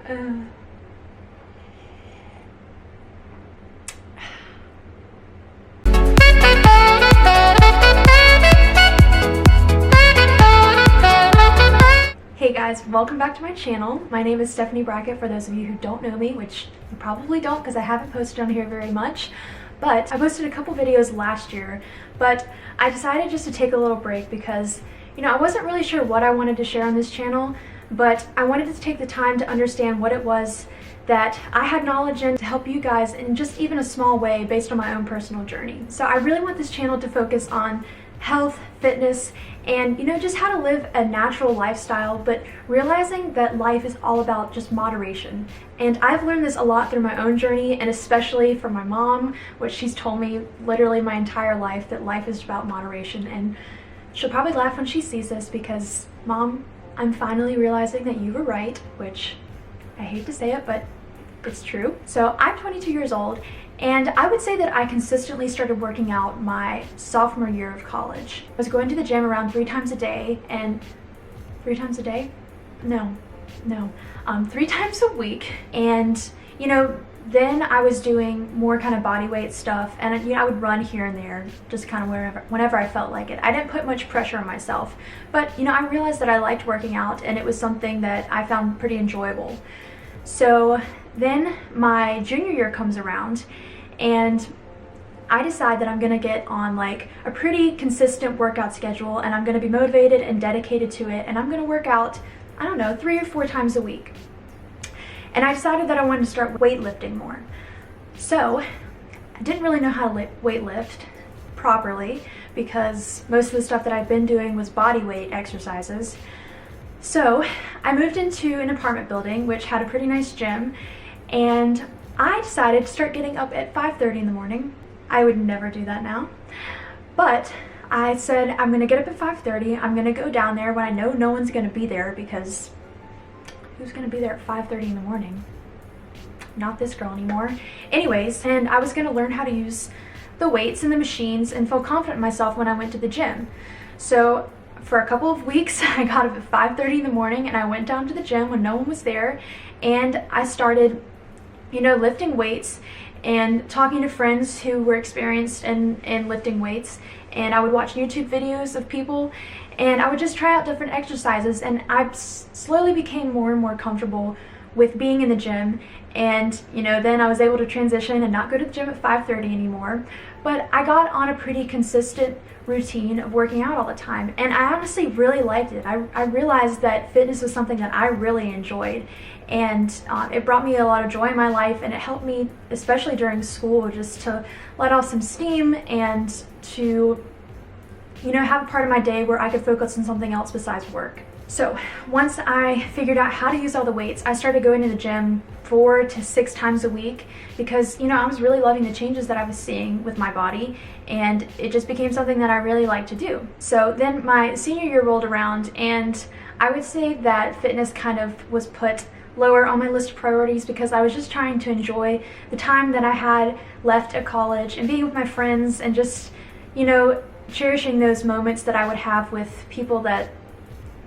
Hey guys, welcome back to my channel. My name is Stephanie Brackett, for those of you who don't know me, which you probably don't because I haven't posted on here very much. But I posted a couple videos last year, but I decided just to take a little break because, you know, I wasn't really sure what I wanted to share on this channel, but I wanted to take the time to understand what it was that I had knowledge in to help you guys in just even a small way based on my own personal journey. So I really want this channel to focus on health, fitness, and, you know, just how to live a natural lifestyle, but realizing that life is all about just moderation. And I've learned this a lot through my own journey, and especially from my mom, which she's told me literally my entire life, that life is about moderation. And she'll probably laugh when she sees this because, Mom, I'm finally realizing that you were right, which I hate to say it, but it's true. So I'm 22 years old, and I would say that I consistently started working out my sophomore year of college. I was going to the gym around 3 times a day, and 3 times a day? No, 3 times a week. And, you know, then I was doing more kind of body weight stuff, and, you know, I would run here and there, just kind of whenever I felt like it. I didn't put much pressure on myself, but, you know, I realized that I liked working out, and it was something that I found pretty enjoyable. So then my junior year comes around, and I decide that I'm gonna get on like a pretty consistent workout schedule, and I'm gonna be motivated and dedicated to it, and I'm gonna work out, I don't know, 3 or 4 times a week. And I decided that I wanted to start weightlifting more. So I didn't really know how to weightlift properly because most of the stuff that I've been doing was body weight exercises. So I moved into an apartment building which had a pretty nice gym, and I decided to start getting up at 5:30 in the morning. I would never do that now, but I said I'm gonna get up at 5:30. I'm gonna go down there when I know no one's gonna be there, because who's gonna be there at 5:30 in the morning? Not this girl anymore. Anyways, and I was gonna learn how to use the weights and the machines and feel confident in myself when I went to the gym. So for a couple of weeks, I got up at 5:30 in the morning, and I went down to the gym when no one was there, and I started, you know, lifting weights and talking to friends who were experienced in lifting weights. And I would watch YouTube videos of people, and I would just try out different exercises, and I slowly became more and more comfortable with being in the gym. And, you know, then I was able to transition and not go to the gym at 5:30 anymore, but I got on a pretty consistent routine of working out all the time, and I honestly really liked it. I realized that fitness was something that I really enjoyed, and it brought me a lot of joy in my life, and it helped me, especially during school, just to let off some steam and to, you know, have a part of my day where I could focus on something else besides work. So once I figured out how to use all the weights, I started going to the gym 4 to 6 times a week because, you know, I was really loving the changes that I was seeing with my body, and it just became something that I really liked to do. So then my senior year rolled around, and I would say that fitness kind of was put lower on my list of priorities because I was just trying to enjoy the time that I had left at college and being with my friends and just, you know, cherishing those moments that I would have with people that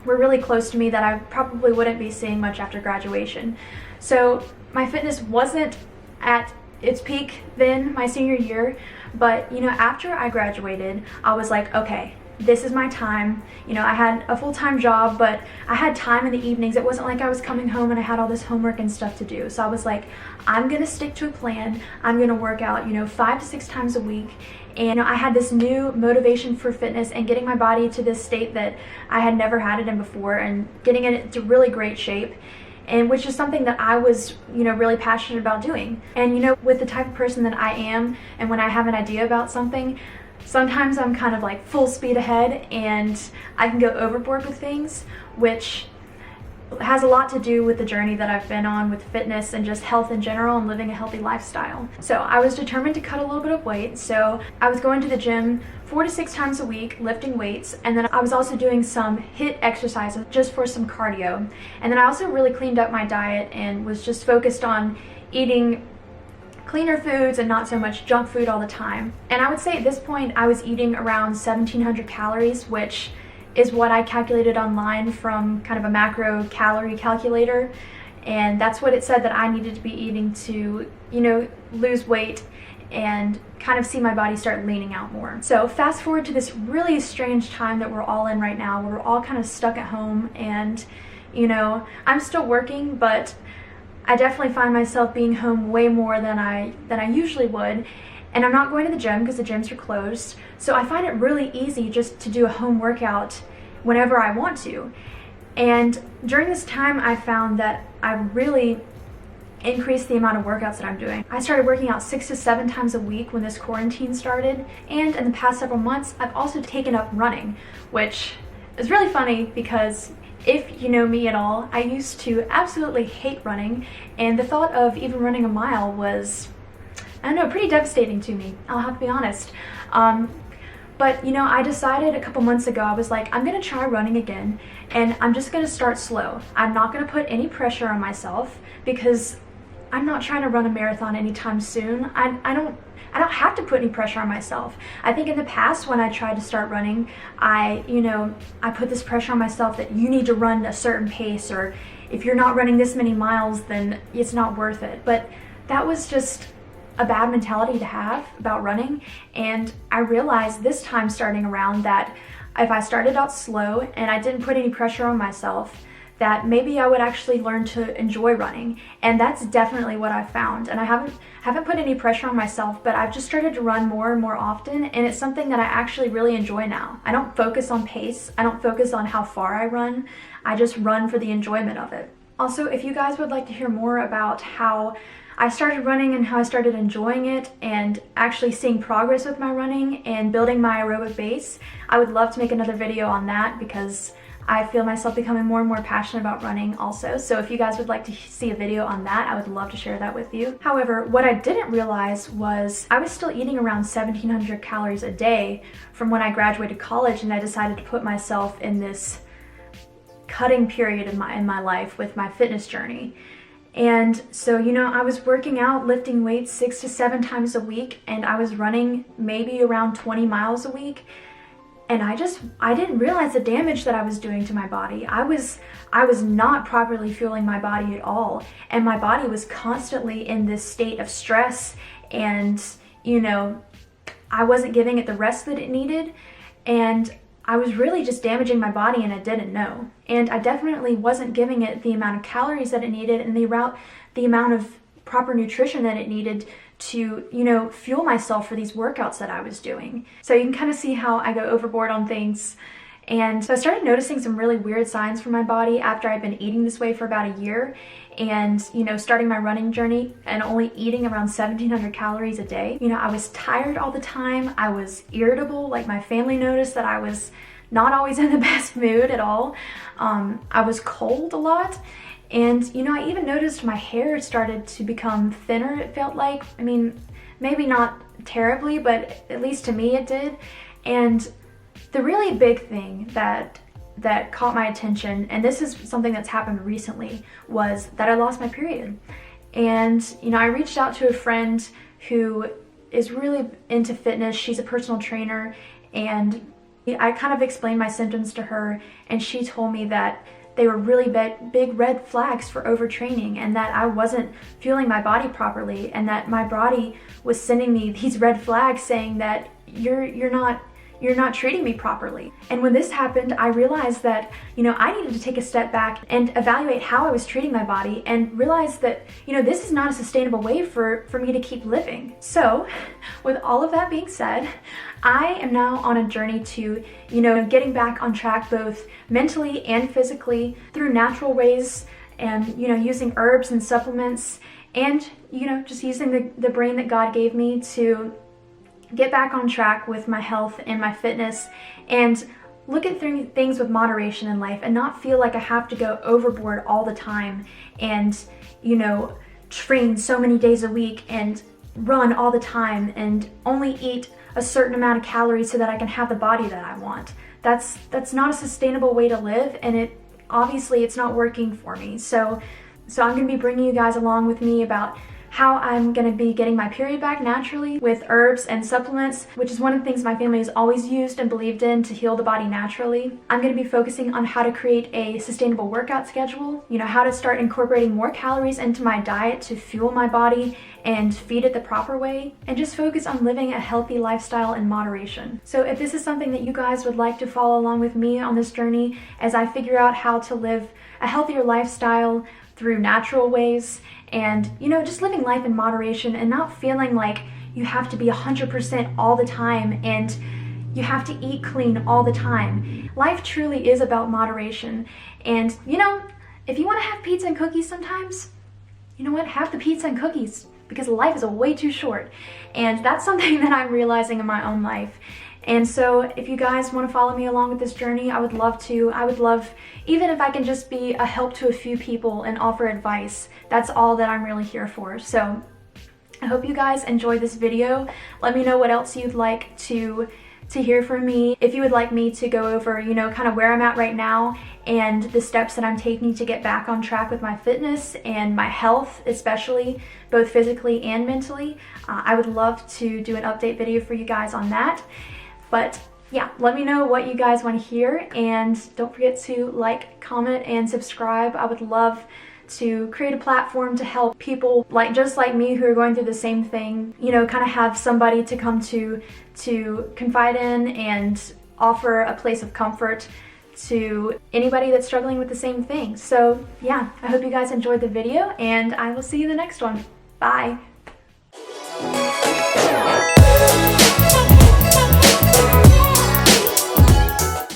were really close to me that I probably wouldn't be seeing much after graduation. So my fitness wasn't at its peak then, my senior year, but, you know, after I graduated, I was like, okay, this is my time. You know, I had a full-time job, but I had time in the evenings. It wasn't like I was coming home and I had all this homework and stuff to do. So I was like, I'm gonna stick to a plan. I'm gonna work out, you know, 5 to 6 times a week. And, you know, I had this new motivation for fitness and getting my body to this state that I had never had it in before, and getting it into really great shape, and which is something that I was, you know, really passionate about doing. And, you know, with the type of person that I am, and when I have an idea about something, sometimes I'm kind of like full speed ahead, and I can go overboard with things, which has a lot to do with the journey that I've been on with fitness and just health in general and living a healthy lifestyle. So I was determined to cut a little bit of weight, so I was going to the gym 4 to 6 times a week, lifting weights, and then I was also doing some HIIT exercises just for some cardio. And then I also really cleaned up my diet and was just focused on eating cleaner foods and not so much junk food all the time. And I would say at this point I was eating around 1,700 calories, which is what I calculated online from kind of a macro calorie calculator. and that's what it said that I needed to be eating to, you know, lose weight and kind of see my body start leaning out more. So fast forward to this really strange time that we're all in right now, where we're all kind of stuck at home, and you know, I'm still working, but I definitely find myself being home way more than I usually would, and I'm not going to the gym because the gyms are closed. So I find it really easy just to do a home workout whenever I want to. And during this time, I found that I really increase the amount of workouts that I'm doing. I started working out 6 to 7 times a week when this quarantine started, and in the past several months I've also taken up running, which is really funny because if you know me at all, I used to absolutely hate running, and the thought of even running a mile was, I don't know, pretty devastating to me, I'll have to be honest. But you know, I decided a couple months ago, I was like, I'm gonna try running again, and I'm just gonna start slow. I'm not gonna put any pressure on myself because I'm not trying to run a marathon anytime soon. I don't have to put any pressure on myself. I think in the past when I tried to start running, I put this pressure on myself that you need to run a certain pace, or if you're not running this many miles, then it's not worth it. But that was just a bad mentality to have about running, and I realized this time starting around that if I started out slow and I didn't put any pressure on myself, that maybe I would actually learn to enjoy running. And that's definitely what I found. And I haven't put any pressure on myself, but I've just started to run more and more often, and it's something that I actually really enjoy now. I don't focus on pace, I don't focus on how far I run, I just run for the enjoyment of it. Also, if you guys would like to hear more about how I started running and how I started enjoying it and actually seeing progress with my running and building my aerobic base, I would love to make another video on that because I feel myself becoming more and more passionate about running also. So if you guys would like to see a video on that, I would love to share that with you. However, what I didn't realize was I was still eating around 1,700 calories a day from when I graduated college, and I decided to put myself in this cutting period in my life with my fitness journey. And so, you know, I was working out, lifting weights 6 to 7 times a week, and I was running maybe around 20 miles a week. And I didn't realize the damage that I was doing to my body. I was not properly fueling my body at all. And my body was constantly in this state of stress, and, you know, I wasn't giving it the rest that it needed. And I was really just damaging my body, and I didn't know. And I definitely wasn't giving it the amount of calories that it needed and the amount of proper nutrition that it needed to, you know, fuel myself for these workouts that I was doing. So you can kind of see how I go overboard on things. And so I started noticing some really weird signs from my body after I'd been eating this way for about a year, and, you know, starting my running journey and only eating around 1,700 calories a day. You know, I was tired all the time. I was irritable. Like, my family noticed that I was not always in the best mood at all. I was cold a lot. And, you know, I even noticed my hair started to become thinner, it felt like. I mean, maybe not terribly, but at least to me it did. And the really big thing that caught my attention, and this is something that's happened recently, was that I lost my period. And, you know, I reached out to a friend who is really into fitness. She's a personal trainer, and I kind of explained my symptoms to her, and she told me that they were really big red flags for overtraining, and that I wasn't fueling my body properly, and that my body was sending me these red flags saying that you're not treating me properly. And when this happened, I realized that, you know, I needed to take a step back and evaluate how I was treating my body, and realize that, you know, this is not a sustainable way for me to keep living. So with all of that being said, I am now on a journey to, you know, getting back on track both mentally and physically through natural ways, and, you know, using herbs and supplements, and, you know, just using the brain that God gave me to get back on track with my health and my fitness, and look at things with moderation in life, and not feel like I have to go overboard all the time and, you know, train so many days a week and run all the time and only eat a certain amount of calories so that I can have the body that I want. That's not a sustainable way to live, and obviously it's not working for me. So I'm going to be bringing you guys along with me about how I'm going to be getting my period back naturally with herbs and supplements, which is one of the things my family has always used and believed in to heal the body naturally. I'm going to be focusing on how to create a sustainable workout schedule, how to start incorporating more calories into my diet to fuel my body and feed it the proper way, and just focus on living a healthy lifestyle in moderation. So if this is something that you guys would like to follow along with me on this journey as I figure out how to live a healthier lifestyle through natural ways, and just living life in moderation and not feeling like you have to be 100% all the time and you have to eat clean all the time. Life truly is about moderation. And if you want to have pizza and cookies sometimes, you know what, have the pizza and cookies, because life is way too short. And that's something that I'm realizing in my own life. And so if you guys want to follow me along with this journey, I would love to. I would love, even if I can just be a help to a few people and offer advice, that's all that I'm really here for. So I hope you guys enjoyed this video. Let me know what else you'd like to hear from me. If you would like me to go over, kind of where I'm at right now and the steps that I'm taking to get back on track with my fitness and my health, especially both physically and mentally, I would love to do an update video for you guys on that. But yeah, let me know what you guys want to hear, and don't forget to like, comment, and subscribe. I would love to create a platform to help people just like me who are going through the same thing, kind of have somebody to come to confide in and offer a place of comfort to anybody that's struggling with the same thing. So yeah, I hope you guys enjoyed the video, and I will see you in the next one. Bye.